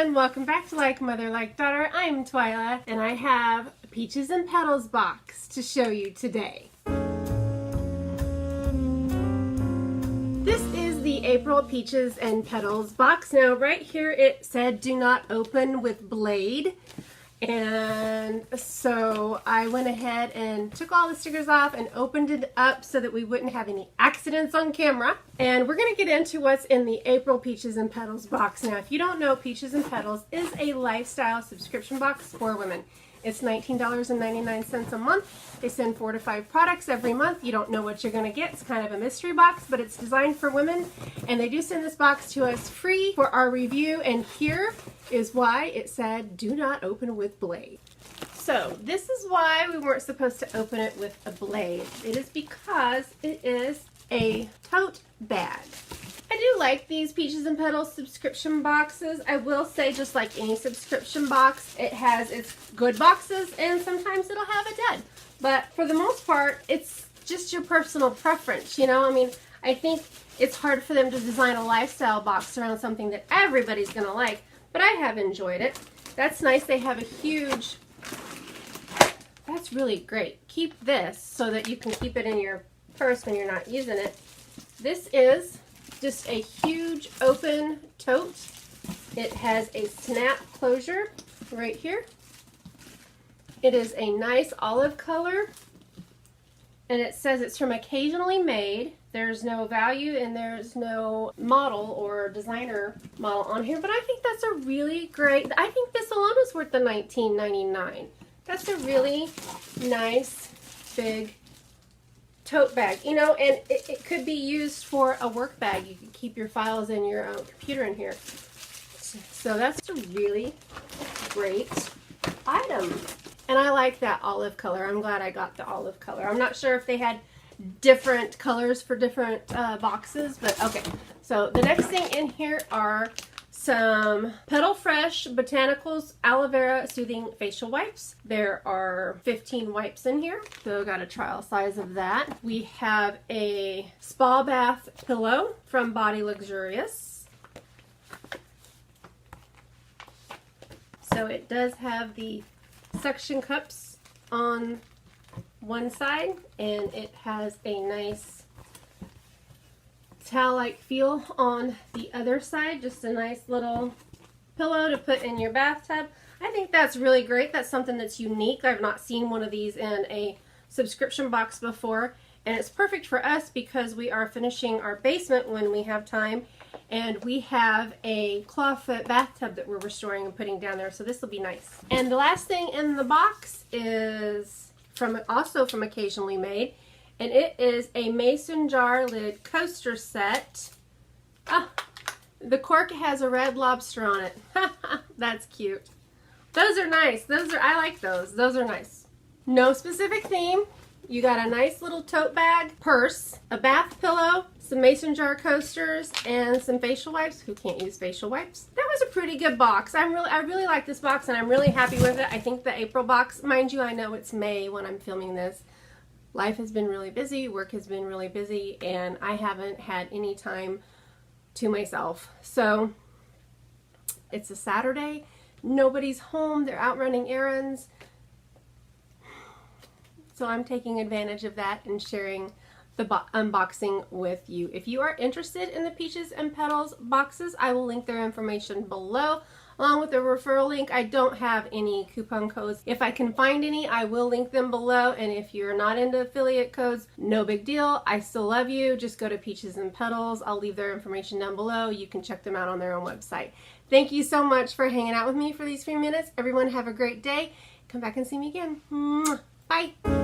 everyone, welcome back to Like Mother Like Daughter. I'm Twyla and I have a Peaches and Petals box to show you today. This is the April Peaches and Petals box. Now right here it said do not open with blade. And so I went ahead and took all the stickers off and opened it up so that we wouldn't have any accidents on camera. And we're going to get into what's in the April Peaches and Petals box. Now, if you don't know, Peaches and Petals is a lifestyle subscription box for women. It's $19.99 a month. They send 4 to 5 products every month. You don't know what you're going to get. It's kind of a mystery box, but it's designed for women. And they do send this box to us free for our review. And here is why it said, do not open with blade. So this is why we weren't supposed to open it with a blade. It is because it is a tote bag. I do like these Peaches and Petals subscription boxes. I will say, just like any subscription box, it has its good boxes and sometimes it'll have a dud. But for the most part, it's just your personal preference, you know? I mean, I think it's hard for them to design a lifestyle box around something that everybody's gonna like, but I have enjoyed it. That's nice. They have a huge, that's really great. Keep this so that you can keep it in your purse when you're not using it. This is just a huge open tote. It has a snap closure right here. It is a nice olive color, and it says it's from Occasionally Made. There's no value and there's no model or designer model on here, but I think that's a really great, I think this alone is worth the $19.99. That's a really nice big tote bag, you know, and it could be used for a work bag. You could keep your files in your computer in here. So that's a really great item. And I like that olive color. I'm glad I got the olive color. I'm not sure if they had different colors for different boxes, but okay. So the next thing in here are some Petal Fresh Botanicals Aloe Vera Soothing Facial Wipes. There are 15 wipes in here, so got a trial size of that. We have a spa bath pillow from Body Luxurious. So it does have the suction cups on one side, and it has a nice towel-like feel on the other side. Just a nice little pillow to put in your bathtub. I think that's really great. That's something that's unique. I've not seen one of these in a subscription box before, and it's perfect for us because we are finishing our basement when we have time, and we have a clawfoot bathtub that we're restoring and putting down there, so this will be nice. And the last thing in the box is also from Occasionally Made, and it is a mason jar lid coaster set. Ah, the cork has a red lobster on it. That's cute. Those are nice. I like those. Those are nice. No specific theme. You got a nice little tote bag, purse, a bath pillow, some mason jar coasters, and some facial wipes. Who can't use facial wipes? That was a pretty good box. I really like this box, and I'm really happy with it. I think the April box, mind you, I know it's May when I'm filming this. Life has been really busy, work has been really busy, and I haven't had any time to myself. So it's a Saturday, nobody's home, they're out running errands. So I'm taking advantage of that and sharing the unboxing with you. If you are interested in the Peaches and Petals boxes, I will link their information below, along with the referral link. I don't have any coupon codes. If I can find any, I will link them below. And if you're not into affiliate codes, no big deal. I still love you. Just go to Peaches and Petals. I'll leave their information down below. You can check them out on their own website. Thank you so much for hanging out with me for these few minutes. Everyone have a great day. Come back and see me again. Bye.